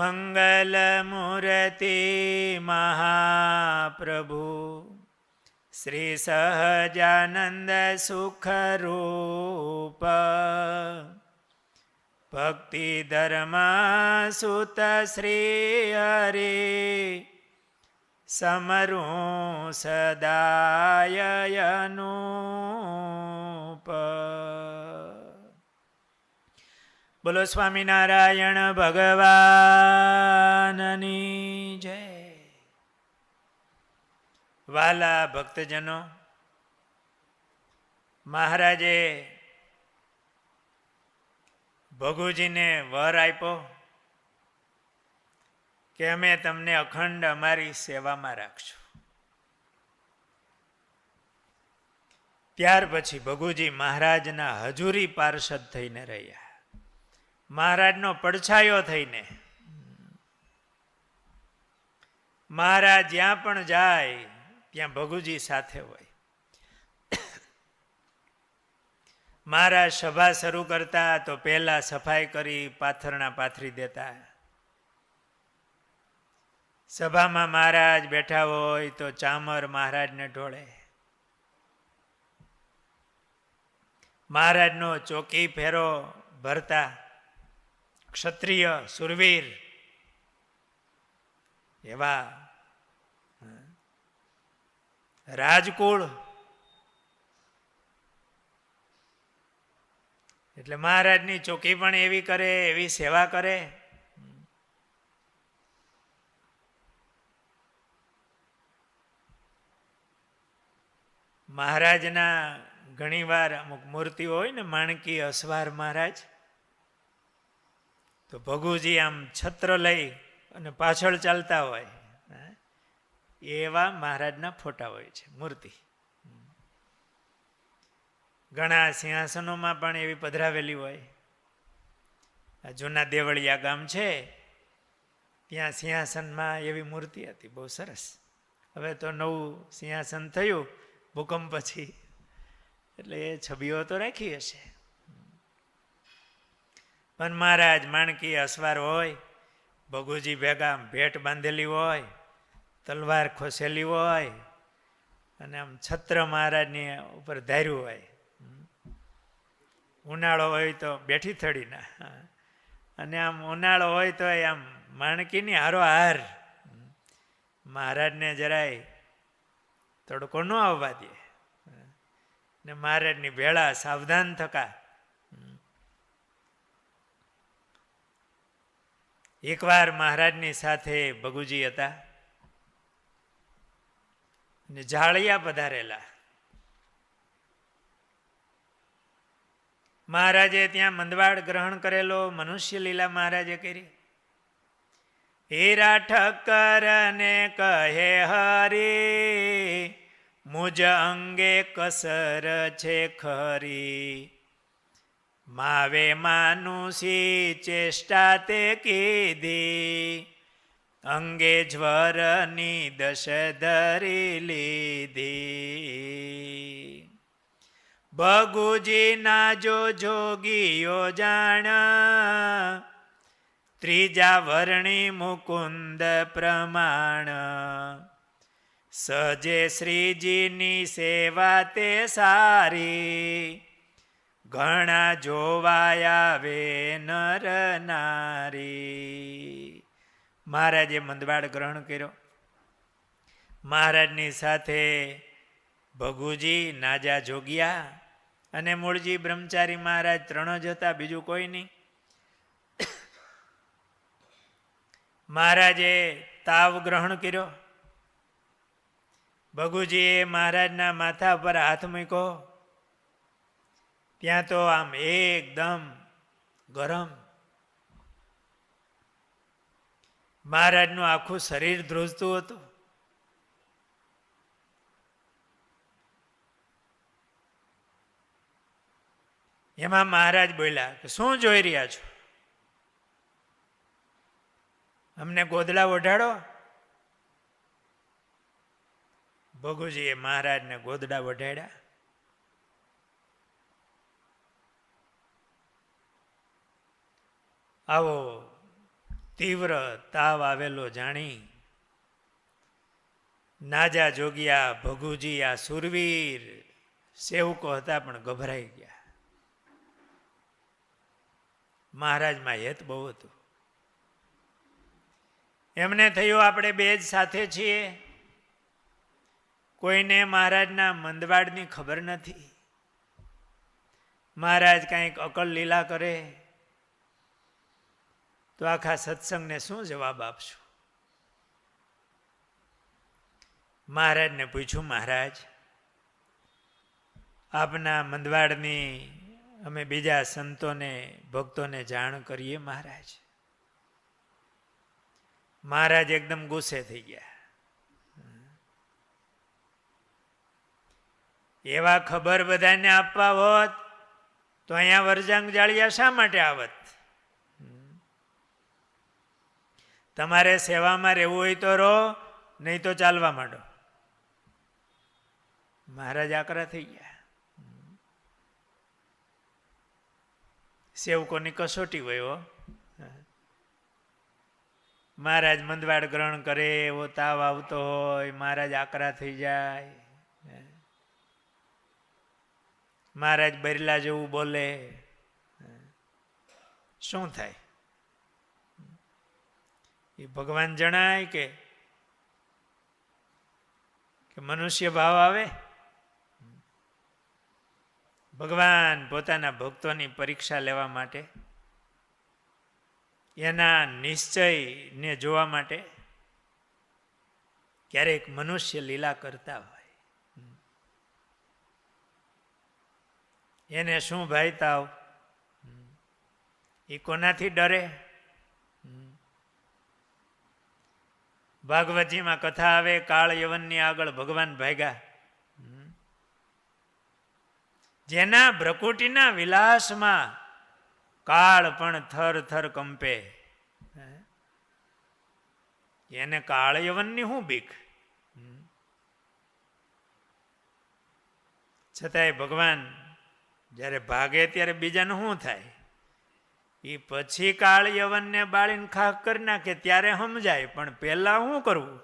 મંગલમૂર્તિ મહાપ્રભુ શ્રી સહજાનંદ સુખરૂપ ભક્તિ ધર્મ સુત શ્રી હરિ સમરું સદાય અનુપ. બોલો સ્વામિનારાયણ ભગવાનની જય. વાલા ભક્તજનો, મહારાજે ભગુજીને વર આપ્યો કે અમે તમને અખંડ અમારી સેવામાં રાખશું. ત્યાર પછી ભગુજી મહારાજના હજુરી પાર્ષદ થઈને રહ્યા, મહારાજનો પડછાયો થઈને. મહારાજ જ્યાં પણ જાય ત્યાં ભગુજી સાથે હોય. મહારાજ સભા શરૂ કરતા તો પહેલા સફાઈ કરી પાથરણા પાથરી દેતા. સભામાં મહારાજ બેઠા હોય તો ચામર મહારાજને ઢોળે. મહારાજનો ચોકી ફેરો ભરતા ક્ષત્રિય સુરવીર એવા રાજકુળ એટલે મહારાજની ચોકી પણ એવી કરે, એવી સેવા કરે. મહારાજના ઘણીવાર અમુક મૂર્તિઓ હોય ને, માણકી અસવાર મહારાજ, તો ભગુજી આમ છત્ર લઈ અને પાછળ ચાલતા હોય એવા મહારાજના ફોટા હોય છે, મૂર્તિ. ઘણા સિંહાસનોમાં પણ એવી પધરાવેલી હોય. જૂના દેવળિયા ગામ છે ત્યાં સિંહાસનમાં એવી મૂર્તિ હતી, બહુ સરસ. હવે તો નવું સિંહાસન થયું ભૂકંપ પછી, એટલે એ છબીઓ તો રાખી હશે. પણ મહારાજ માણકી અસવાર હોય, ભગુજી ભેગા ભેટ બાંધેલી હોય, તલવાર ખોસેલી હોય, અને આમ છત્ર મહારાજની ઉપર ધાર્યું હોય. ઉનાળો હોય તો બેઠી થડીના, અને આમ ઉનાળો હોય તો આમ માણકીની હારોહાર. મહારાજને જરાય તડકો ન આવવા દે ને મહારાજની ભેળા સાવધાન થકા. એકવાર મહારાજની સાથે ભગુજી હતા ને ઝાળિયા પધારેલા. મહારાજે ત્યાં મંદવાડ ગ્રહણ કરેલો, મનુષ્ય લીલા મહારાજે કરી. હીરા ઠક્કર ને કહે હરી, મુજ અંગે કસર છે ખરી. માવે માનુષી ચેષ્ટા તે કીધી, અંગે જ્વરની દશ ધરી લીધી. ભગુજી ના જો જોગીઓ જાણ, ત્રીજા વર્ણી મુકુંદ પ્રમાણ. સજે શ્રીજીની સેવા તે સારી, ઘણા જોવાયા વે નર નારી. મહારાજે મંદવાડ ગ્રહણ કર્યો. મહારાજની સાથે ભગુજી, નાજા જોગિયા અને મૂળજી બ્રહ્મચારી મહારાજ ત્રણ જ હતા, બીજું કોઈ નહીં. મહારાજે તાવ ગ્રહણ કર્યો. ભગુજીએ મહારાજના માથા પર હાથ મૂક્યો. ત્યાં તો આમ એકદમ ગરમ. મહારાજનું આખું શરીર ધ્રુજતું હતું. એમાં મહારાજ બોલ્યા કે શું જોઈ રહ્યા છો? અમને ગોદડા ઓઢાડો. ભગુજીએ મહારાજને ગોદડા ઓઢાડ્યા. આવો તીવ્ર તાવ આવેલો જાણી નાજા જોગિયા ભગુજી આ સુરવીર સેવકો હતા પણ ગભરાઈ ગયા. મહારાજમાં હેત બહુ હતું. એમને થયું આપણે બે જ સાથે છીએ, કોઈને મહારાજના મંદવાડની ખબર નથી. મહારાજ કંઈક અકલ લીલા કરે તો આખા સત્સંગને શું જવાબ આપશું? મહારાજને પૂછ્યું, મહારાજ આપના મંદવાડની અમે બીજા સંતોને ભક્તોને જાણ કરીએ મહારાજ? મહારાજ એકદમ ગુસ્સે થઈ ગયા. એવા ખબર બધાને આપવા હોત તો અહીંયા વરજાંગ જાળિયા શા માટે આવત? તમારે સેવામાં રહેવું હોય તો રહો, નહીં તો ચાલવા માંડો. મહારાજ આકરા થઈ ગયા. સેવકોની કસોટી હોય. મહારાજ મંદવાડ ગ્રહણ કરે, એવો તાવ આવતો હોય, મહારાજ આકરા થઈ જાય, મહારાજ બરલા જેવું બોલે, શું થાય? એ ભગવાન જણાય કે મનુષ્ય ભાવ આવે? ભગવાન પોતાના ભક્તોની પરીક્ષા લેવા માટે, એના નિશ્ચયને જોવા માટે ક્યારેક મનુષ્ય લીલા કરતા હોય. એને શું ભાઈ તાવ? એ કોનાથી ડરે? ભાગવતજીમાં કથા આવે, કાળ યવનની આગળ ભગવાન ભાગ્યા. જેના ભ્રકુટીના વિલાસમાં કાળ પણ થર થર કંપે, એને કાળ યવનની શું બીક? છતાંય ભગવાન જ્યારે ભાગે ત્યારે બીજાનું શું થાય? એ પછી કાળ યવનને બાળીને ખાખ કરી નાખે ત્યારે સમજાય, પણ પહેલા શું કરવું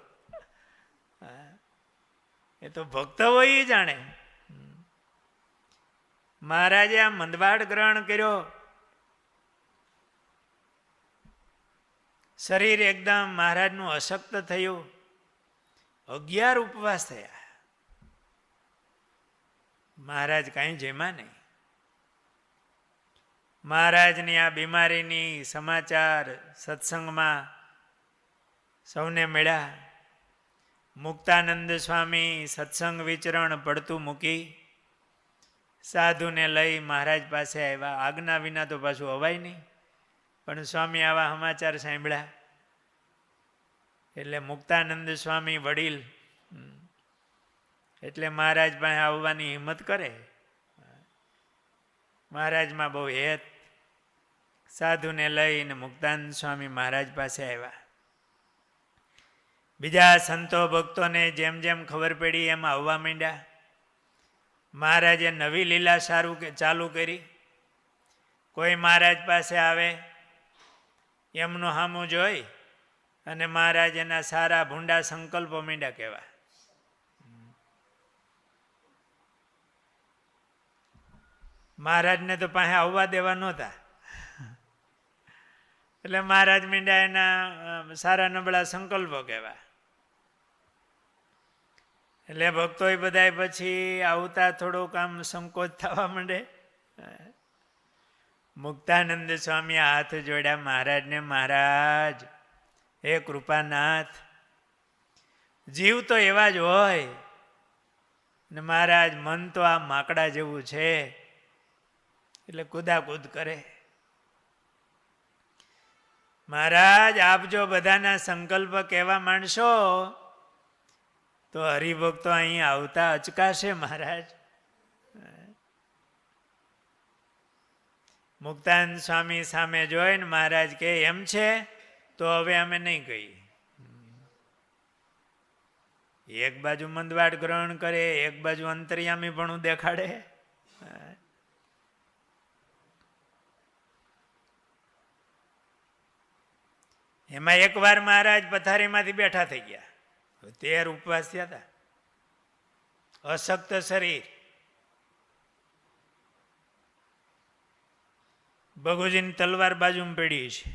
એ તો ભક્ત હોય એ જાણે. મહારાજે આ મંદવાડ ગ્રહણ કર્યો, શરીર એકદમ મહારાજનું અશક્ત થયું, 11 ઉપવાસ થયા. મહારાજ કાંઈ જેમાં નહીં. મહારાજની આ બીમારીની સમાચાર સત્સંગમાં સૌને મળ્યા. મુક્તાનંદ સ્વામી સત્સંગ વિચરણ પડતું મૂકી સાધુને લઈ મહારાજ પાસે આવ્યા. આજ્ઞા વિના તો પાછું અવાય નહીં, પણ સ્વામી આવા સમાચાર સાંભળ્યા એટલે મુક્તાનંદ સ્વામી વડીલ એટલે મહારાજ પાસે આવવાની હિંમત કરે. મહારાજમાં બહુ હેત. સાધુને લઈને મુક્તાનંદ સ્વામી મહારાજ પાસે આવ્યા. બીજા સંતો ભક્તોને જેમ જેમ ખબર પડી એમ આવવા માંડ્યા. મહારાજે નવી લીલા ચાલુ કરી. કોઈ મહારાજ પાસે આવે એમનું સામું જોઈ અને મહારાજ એના સારા ભૂંડા સંકલ્પો માંડ્યા કહેવા. મહારાજને તો પાસે આવવા દેવા નહોતા, એટલે મહારાજ માંડ્યા એના સારા નબળા સંકલ્પો કહેવા. એટલે ભક્તો બધા પછી આવતા થોડુંક આમ સંકોચ થવા માંડે. મુક્તાનંદ સ્વામી હાથ જોડ્યા મહારાજને, મહારાજ હે કૃપાનાથ, જીવ તો એવા જ હોય ને મહારાજ મન તો આ માકડા જેવું છે, એટલે કુદાકૂદ કરે. મહારાજ આપ જો બધાના સંકલ્પ કહેવા માંડશો તો હરિભક્તો અહીં આવતા અચકાશે મહારાજ. મુક્તાનંદ સ્વામી સામે જોઈને મહારાજ કે એમ છે તો હવે અમે નહીં કહીએ. એક બાજુ મંદવાડ ગ્રહણ કરે, એક બાજુ અંતર્યામી પણ દેખાડે. એમાં એકવાર મહારાજ પથારીમાંથી બેઠા થઈ ગયા, 13 ઉપવાસ થયા હતા, અશક્ત શરીર. ભગુજીની તલવાર બાજુમાં પડી છે,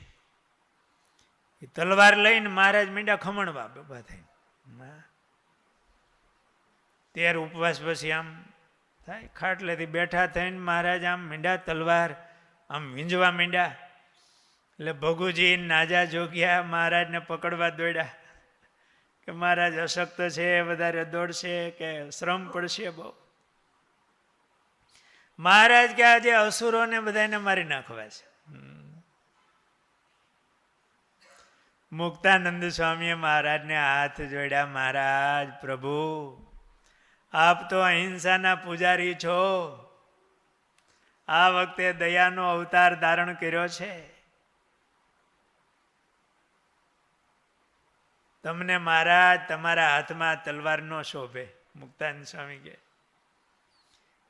એ તલવાર લઈને મહારાજ મીંડા ખમણવા ઉભા થઈ. 13 ઉપવાસ પછી આમ થાય, ખાટલેથી બેઠા થઈને મહારાજ આમ મીંડા તલવાર આમ વીંજવા મીંડા. એટલે ભગુજી નાજા જોગ્યા મહારાજને પકડવા દોડ્યા કે મહારાજ અશક્ત છે, વધારે દોડશે કે શ્રમ પડશે બહુ. મહારાજ કે આજે અસુરોને બધાને મારી નાખવા છે. મુક્તાનંદ સ્વામીએ મહારાજને હાથ જોડ્યા, મહારાજ પ્રભુ આપ તો અહિંસાના પૂજારી છો, આ વખતે દયાનો અવતાર ધારણ કર્યો છે, તમને મહારાજ તમારા હાથમાં તલવાર નો શોભે. મુક્તાનંદ સ્વામી કે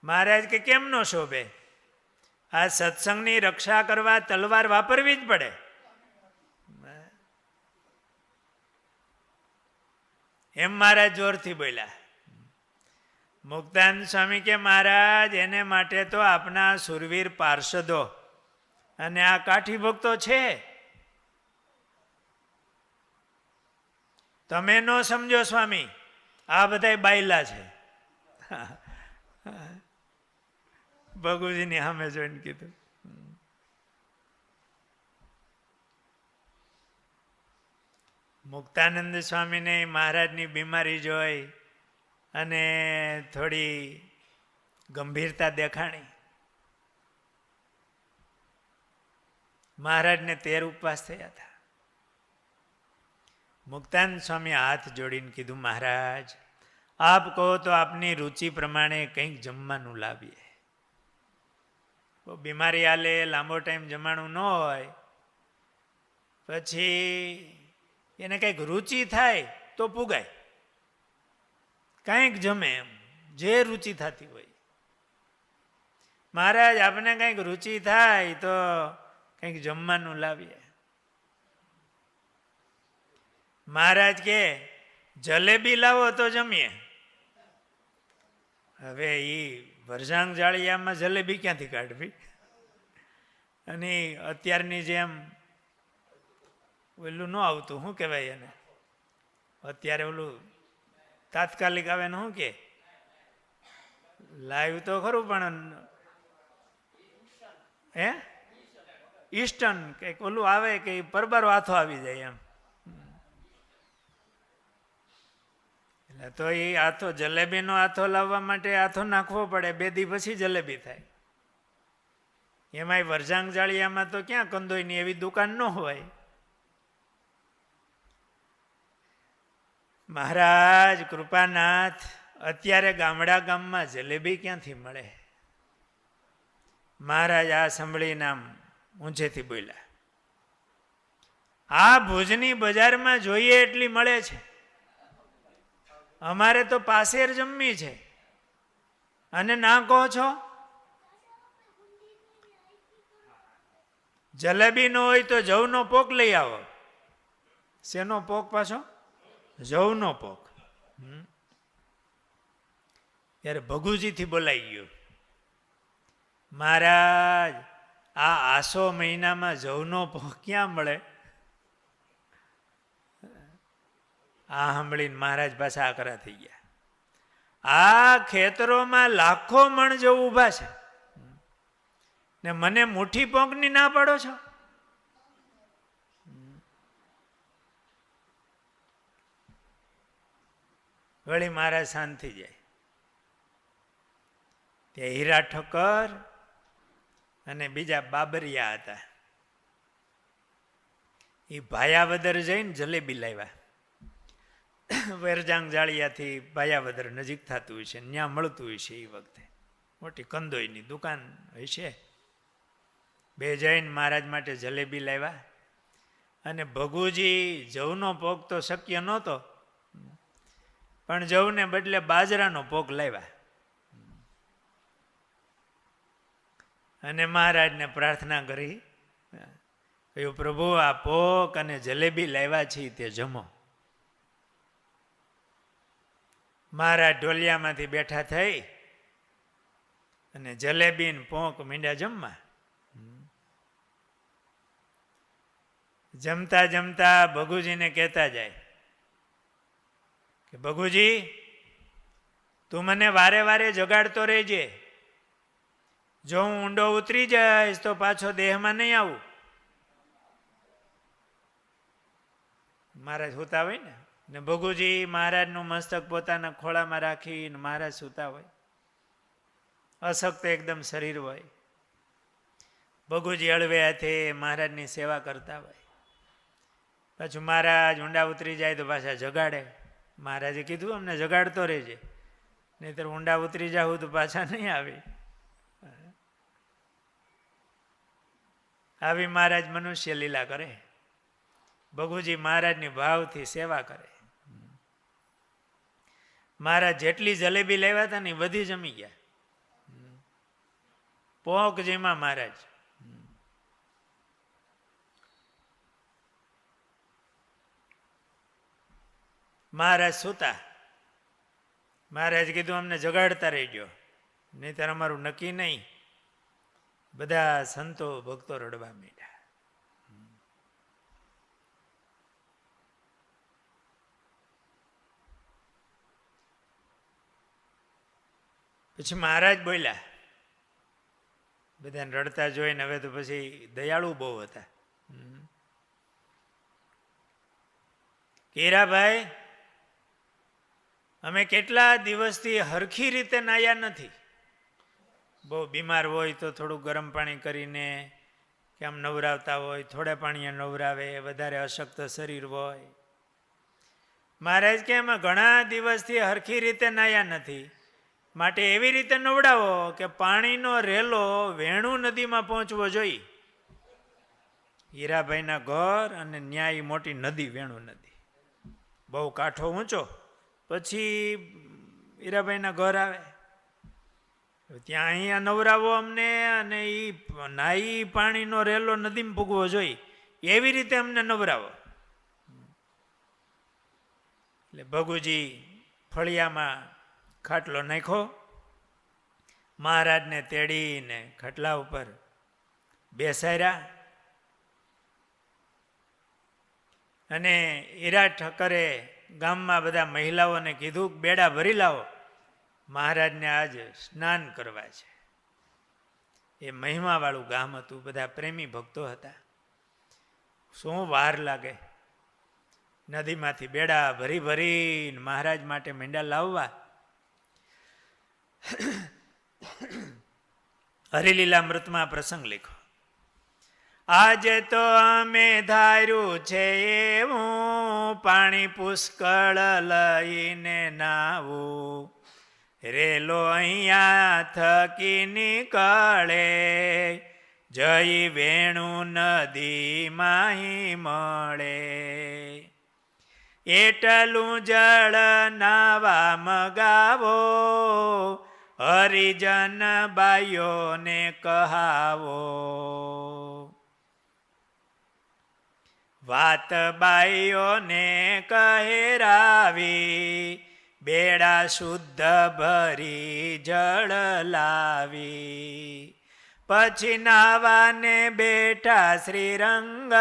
મહારાજ કે કેમ નો શોભે? આ સત્સંગની રક્ષા કરવા તલવાર વાપરવી જ પડે. એમ મહારાજ જોરથી બોલ્યા. મુક્તાનંદ સ્વામી કે મહારાજ એને માટે તો આપના સુરવીર પાર્ષદો અને આ કાઠી ભક્તો છે, તમે નો સમજો સ્વામી, આ બધા બાયલા છે. ભગુજીની સામે જોઈને કીધું. મુક્તાનંદ સ્વામીને મહારાજની બીમારી જોઈ અને થોડી ગંભીરતા દેખાણી. મહારાજને 13 ઉપવાસ થયા હતા. મુક્તાનંદ સ્વામી હાથ જોડીને કીધું, મહારાજ આપ કહો તો આપની રુચિ પ્રમાણે કંઈક જમવાનું લાવીએ. બીમારી હાલે, લાંબો ટાઈમ જમાણું ન હોય, પછી એને કંઈક રુચિ થાય તો પુગાય, કંઈક જમે, એમ જે રુચિ થતી હોય. મહારાજ આપને કંઈક રુચિ થાય તો કંઈક જમવાનું લાવીએ. મહારાજ કે જલેબી લાવો તો જમીએ. હવે એ વરસાંગ જાળિયામાં જલેબી ક્યાંથી કાઢવી? અને અત્યારની જેમ ઓલું ન આવતું, શું કહેવાય એને, અત્યારે ઓલું તાત્કાલિક આવે ને શું કે લાઈવ તો ખરું, પણ હે ઈસ્ટર્ન કંઈક ઓલું આવે કે પરબારો હાથો આવી જાય એમ. એટલે તો એ હાથો, જલેબીનો હાથો લાવવા માટે હાથો નાખવો પડે, 2 દી પછી જલેબી થાય. એમાંય વરજાંગ જાળિયામાં તો ક્યાં કંદોઈની એવી દુકાન ન હોય. મહારાજ કૃપાનાથ, અત્યારે ગામડા ગામમાં જલેબી ક્યાંથી મળે? મહારાજ આ સાંભળીને આમ ઊંચેથી બોલ્યા, આ ભુજની બજારમાં જોઈએ એટલી મળે છે, અમારે તો પાસેર જમવી છે અને ના કહો છો? જલેબી નો હોય તો જવનો પોક લઈ આવો. શેનો પોક પાછો? જવનો પોક. ત્યારે ભગુજીથી બોલાઈ ગયું, મહારાજ આ આસો મહિનામાં જવનો પોક ક્યાં મળે? આ સાંભળીને મહારાજ પાછા આકરા થઈ ગયા. આ ખેતરોમાં લાખો મણ જેવું ઊભા છે ને મને મુઠ્ઠી પોંકની ના પાડો છો? વળી મહારાજ શાંત થઈ જાય. તે હીરા ઠક્કર અને બીજા બાબરિયા હતા, એ ભાયાવદર જઈને જલેબી લાવ્યા. વેરજાંગ જાળિયાથી ભાયાવદર નજીક થતું હોય છે, ત્યાં મળતું હોય છે. એ વખતે મોટી કંદોઈની દુકાન હોય છે. 2 જઈને મહારાજ માટે જલેબી લાવ્યા. અને ભગુજી જવનો પોક તો શક્ય નહોતો, પણ જવને બદલે બાજરાનો પોક લાવ્યા. અને મહારાજને પ્રાર્થના કરી, કહ્યું પ્રભુ આ પોક અને જલેબી લાવ્યા છે તે જમો. મહારાજ ઢોલિયામાંથી બેઠા થઈ અને જલેબી ને પોંક મીંડ્યા જમવા. જમતા જમતા ભગુજીને કહેતા જાય કે ભગુજી તું મને વારે વારે જગાડતો રહેજે, જો હું ઊંડો ઉતરી જઈશ તો પાછો દેહમાં નહીં આવું. મહારાજ સૂતા હોય ને ભગુજી મહારાજનું મસ્તક પોતાના ખોળામાં રાખીને મહારાજ સૂતા હોય, અશક્ત એકદમ શરીર હોય. ભગુજી હળવે હાથે મહારાજની સેવા કરતા હોય. પાછું મહારાજ ઊંડા ઉતરી જાય તો પાછા જગાડે. મહારાજે કીધું અમને જગાડતો રહેજે, નહીતર ઊંડા ઉતરી જાવ તો પાછા નહીં આવે. આવી મહારાજ મનુષ્ય લીલા કરે. ભગુજી મહારાજની ભાવથી સેવા કરે. મહારાજ જેટલી જલેબી લાવ્યા હતા ને બધી જમી ગયા. પોંક જેમાં મહારાજ. મહારાજ સૂતા. મહારાજ કીધું અમને જગાડતા રહેજો, નહીંતર અમારું નક્કી નહીં. બધા સંતો ભક્તો રડવા માંડ્યા. પછી મહારાજ બોલ્યા, બધાને રડતા જોઈને. હવે તો પછી દયાળુ બહુ હતા. કેરાભાઈ અમે કેટલા દિવસથી હરખી રીતે નાયા નથી. બહુ બીમાર હોય તો થોડું ગરમ પાણી કરીને કે આમ નવરાવતા હોય, થોડા પાણીએ નવરાવે. વધારે અશક્ત શરીર હોય. મહારાજ કે એમાં ઘણા દિવસથી હરખી રીતે નાયા નથી, માટે એવી રીતે નવડાવો કે પાણીનો રેલો વેણુ નદીમાં પહોંચવો જોઈએ. હીરાભાઈના ઘર અને ન્યાય મોટી નદી, વેણુ નદી, બહુ કાંઠો ઊંચો. પછી હીરાભાઈના ઘર આવે ત્યાં અહીંયા નવરાવો અમને, અને એ નાઈ પાણીનો રેલો નદીમાં પૂગવો જોઈએ એવી રીતે અમને નવરાવો. એટલે ભગુજી ફળિયામાં ખાટલો નાખ્યો, મહારાજને તેડીને ખાટલા ઉપર બેસાડ્યા. અને હીરા ઠક્કરે ગામમાં બધા મહિલાઓને કીધું બેડા ભરી લાવો, મહારાજને આજે સ્નાન કરવા છે. એ મહિમાવાળું ગામ હતું, બધા પ્રેમી ભક્તો હતા. શું વાર લાગે, નદીમાંથી બેડા ભરી ભરીને મહારાજ માટે મેંડા લાવવા. હરિલીલામૃતમાં પ્રસંગ લખ્યો, આજે તો અમે ધાર્યું છે એવું પાણી પુષ્કળ લઈને નાવું, રેલો અહીંયા થકી નીકળે જઈ વેણુ નદી માહી મળે. એટલું જળ નાવા મગાવો, હરિજન બાઈઓને કહાવો. વાત બાઈઓને કહેરાવી, બેડા શુદ્ધ ભરી જળ લાવી. પછી નાવાને બેઠા શ્રીરંગ,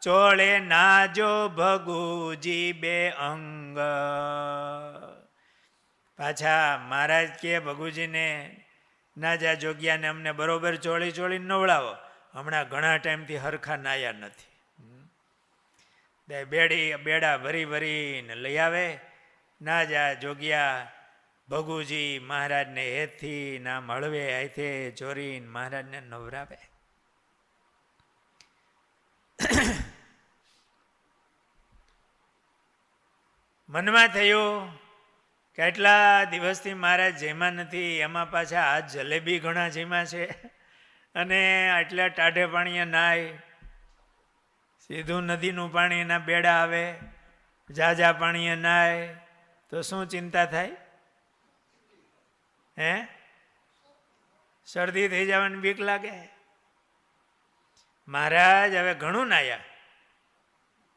ચોળે નાજો ભગુજી બે અંગ. પાછા મહારાજ કે ભગુજીને નાજા જોગ્યાને અમને બરોબર ચોળી ચોળીને નવડાવો, હમણાં ઘણા ટાઈમથી હરખા નાયા નથી. બેડા ભરી ભરીને લઈ આવે. નાજા જોગ્યા ભગુજી મહારાજને હેતથી ના મળવે હાથે ચોરીને મહારાજને નવરાવે. મનમાં થયું કેટલા દિવસથી મહારાજ જેમાં નથી, એમાં પાછા આ જલેબી ઘણા જેમાં છે, અને આટલા ટાઢે પાણીએ નાય. સીધું નદીનું પાણી એના બેડા આવે, ઝાઝા પાણીએ નાય તો શું ચિંતા થાય? હે, શરદી થઈ જવાની બીક લાગે. મહારાજ હવે ઘણું નાયા.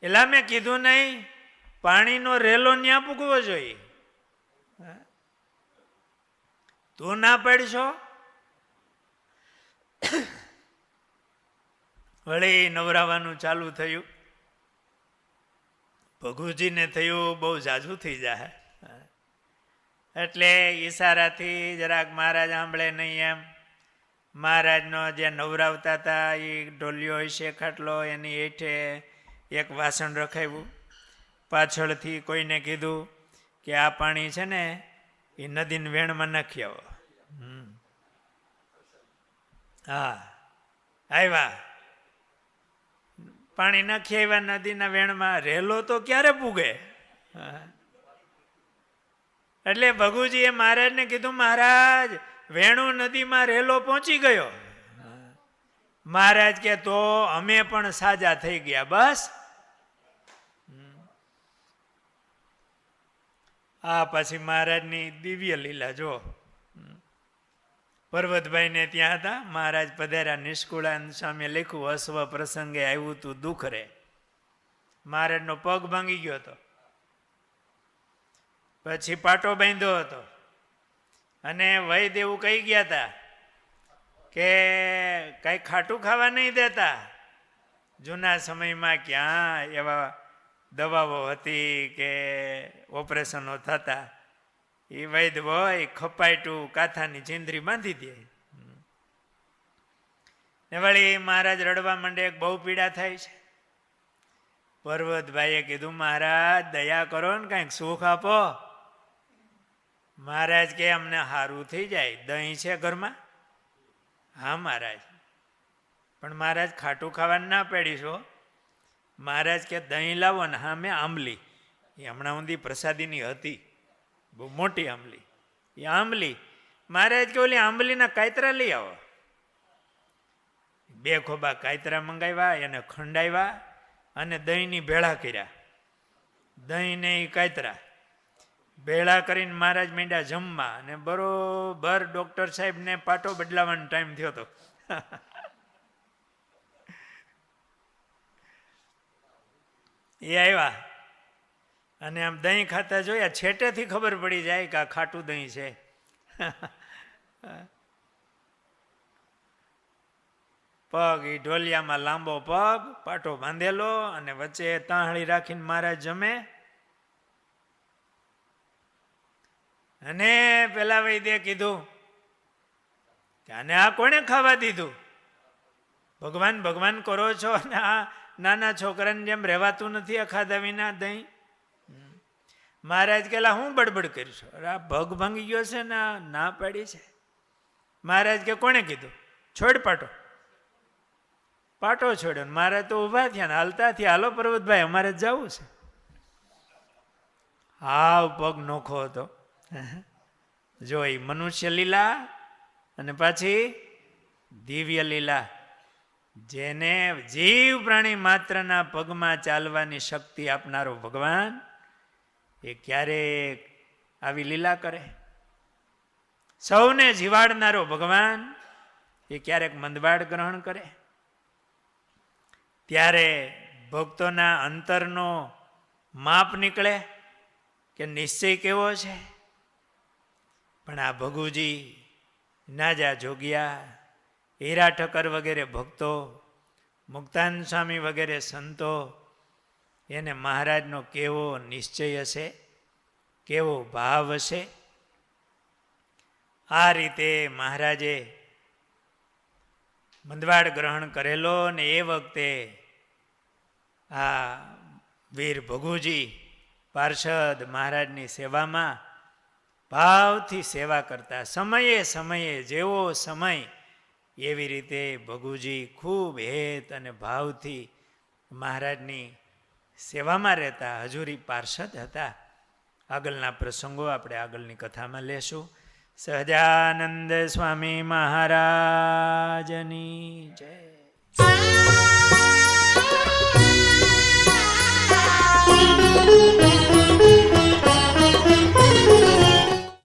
એલા મેં કીધું નહીં પાણીનો રેલો ન્યા પૂગવો જોઈએ. તું ના પડશો. વળી નવરાવાનું ચાલુ થયું. ભગુજીને થયું બહુ ઝાઝું થઈ જાય, એટલે ઈશારાથી જરાક મહારાજ સાંભળે નહીં એમ મહારાજનો જે નવરાવતા હતા એ ઢોલિયો હશે ખાટલો, એની હેઠે એક વાસણ રખાવ્યું. પાછળથી કોઈને કીધું કે આ પાણી છે ને એ નદીને વેણમાં નાખી આવો. હા આવ્યા, પાણી નાખી આવ્યા નદીના વેણમાં. રેલો તો ક્યારે પૂગે? એટલે ભગુજીએ મહારાજને કીધું, મહારાજ વેણુ નદીમાં રેલો પહોંચી ગયો. મહારાજ કે તો અમે પણ સાજા થઈ ગયા. બસ આ પછી મહારાજની દિવ્ય લીલા જો. પર્વતભાઈને ત્યાં હતા, મહારાજ પધાર્યા. નિષ્કુળાનંદ સ્વામીએ લખ્યું, અસ્વ પ્રસંગે આવ્યું તું દુઃખ રે. મહારાજનો પગ ભાંગી ગયો હતો, પછી પાટો બાંધ્યો હતો, અને વૈદ એવું કહી ગયા હતા કે કઈ ખાટું ખાવા નહીં દેતા. જૂના સમયમાં ક્યાં એવા દવાઓ હતી કે ઓપરેશનો થતા. એ વૈદ હોય ખપાયટું કાથાની ચીંદરી બાંધી દે. ને વળી મહારાજ રડવા માંડે, બહુ પીડા થાય છે. પર્વતભાઈએ કીધું, મહારાજ દયા કરો ને કંઈક સુખ આપો. મહારાજ કે અમને સારું થઈ જાય. દહીં છે ઘરમાં? હા મહારાજ. પણ મહારાજ ખાટું ખાવાનું ના પાડીશો. મહારાજ કે દહીં લાવો ને. હા મેં આંબલી, એ હમણાં ઊંધી પ્રસાદીની હતી, બહુ મોટી આંબલી. એ આંબલી મહારાજ કે ઓલી આંબલીના કાયતરા લઈ આવો. 2 ખોબા કાયતરા મંગાવ્યા, એને ખંડાવ્યા અને દહીંની ભેળા કર્યા. દહીં ને એ કાયતરા ભેળા કરીને મહારાજ માંડ્યા જમવા. અને બરોબર ડોક્ટર સાહેબને પાટો બદલાવાનો ટાઈમ થયો હતો. એ આવ્યા અને આમ દહીં ખાતા જોયા. છેટેથી ખબર પડી જાય કે આ ખાટું દહીં છે. પગ એ ઢોલિયામાં લાંબો પગ, પાટો બાંધેલો, અને વચ્ચે તાંહળી રાખીને મહારાજ જમે. અને પેલા વૈદ્ય કીધું કે આને આ કોણે ખાવા દીધું? ભગવાન ભગવાન કરો છો અને આ નાના છોકરાને જેમ રહેવાતું નથી આ ખાધા વિના દહીં. મહારાજ કેલા હું બડબડ કરીશું? આ ભગ ભાંગી ગયો છે ને ના પાડી છે. મહારાજ કે કોણે કીધું? છોડ પાટો. પાટો છોડ્યો. મહારાજ તો ઊભા થયા ને હાલતા થયા. હાલો પર્વતભાઈ અમારે જવું છે. હાવ પગ નોખો હતો. જો એ મનુષ્ય લીલા અને પાછી દિવ્ય લીલા. જેને જીવ પ્રાણી માત્રના પગમાં ચાલવાની શક્તિ આપનારો ભગવાન એ ક્યારેક આવી લીલા કરે? સૌને જીવાડનારો ભગવાન એ ક્યારેક મંદવાડ ગ્રહણ કરે? ત્યારે ભક્તોના અંતરનો માપ નીકળે કે નિશ્ચય કેવો છે. પણ આ ભગુજી, નાજા જોગિયા, હીરા ઠક્કર વગેરે ભક્તો, મુક્તાન સ્વામી વગેરે સંતો, એને મહારાજનો કેવો નિશ્ચય હશે, કેવો ભાવ હશે. આ રીતે મહારાજે મંદવાડ ગ્રહણ કરેલો. ને એ વખતે આ વીર ભગુજી પાર્ષદ મહારાજની સેવામાં ભાવથી સેવા કરતા. સમયે સમયે જેવો સમય એવી રીતે ભગુજી ખૂબ હેત અને ભાવથી મહારાજની સેવામાં રહેતા. હજુરી પાર્ષદ હતા. આગળના પ્રસંગો આપણે આગળની કથામાં લેશું. સહજાનંદ સ્વામી મહારાજની જય.